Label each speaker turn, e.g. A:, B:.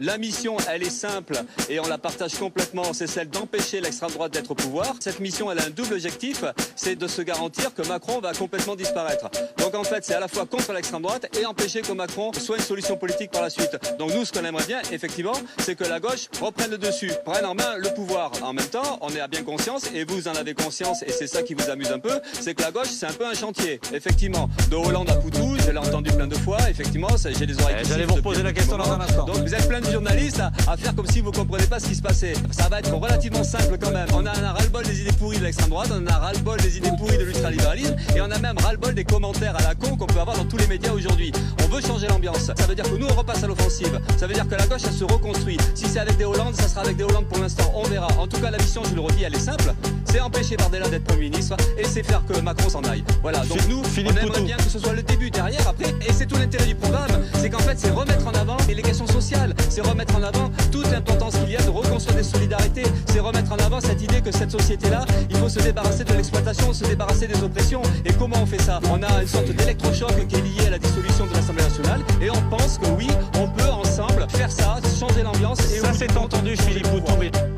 A: La mission, elle est simple et on la partage complètement, c'est celle d'empêcher l'extrême droite d'être au pouvoir. Cette mission, elle a un double objectif, c'est de se garantir que Macron va complètement disparaître. Donc en fait, c'est à la fois contre l'extrême droite et empêcher que Macron soit une solution politique par la suite. Donc nous, ce qu'on aimerait bien, effectivement, c'est que la gauche reprenne le dessus, prenne en main le pouvoir. En même temps, on est à bien conscience, et vous en avez conscience, et c'est ça qui vous amuse un peu, c'est que la gauche, c'est un peu un chantier. Effectivement, de Hollande à Poutou, je l'ai entendu plein de fois, effectivement, j'ai des oreilles qui
B: J'allais vous reposer la question dans un instant.
A: Donc vous êtes plein de journalistes à faire comme si vous ne comprenez pas ce qui se passait. Ça va être relativement simple quand même. On en a ras-le-bol des idées pourries de l'extrême droite, on en a ras-le-bol des idées pourries de l'ultralibéralisme, et on a même ras-le-bol des commentaires à la con qu'on peut avoir dans tous les médias aujourd'hui. On veut changer l'ambiance. Ça veut dire que nous on repasse à l'offensive. Ça veut dire que la gauche elle se reconstruit. Si c'est avec des Hollandes, ça sera avec des Hollandes pour l'instant. On verra. En tout cas la mission, je le redis, elle est simple. C'est empêcher Bardella d'être Premier ministre et c'est faire que Macron s'en aille. Voilà. Donc nous, on aimerait bien que ce soit le début derrière après. Et c'est tout l'intérêt du programme. C'est qu'en fait c'est remettre en avant les questions sociales. C'est remettre en avant toute l'importance qu'il y a de reconstruire des solidarités. C'est remettre en avant cette idée que cette société-là, il faut se débarrasser de l'exploitation, se débarrasser des oppressions. Et comment on fait ça? On a une sorte d'électrochoc qui est lié à la dissolution de l'Assemblée nationale. Et on pense que oui, on peut ensemble faire ça, changer l'ambiance. Et
B: ça c'est entendu, Philippe Poutou.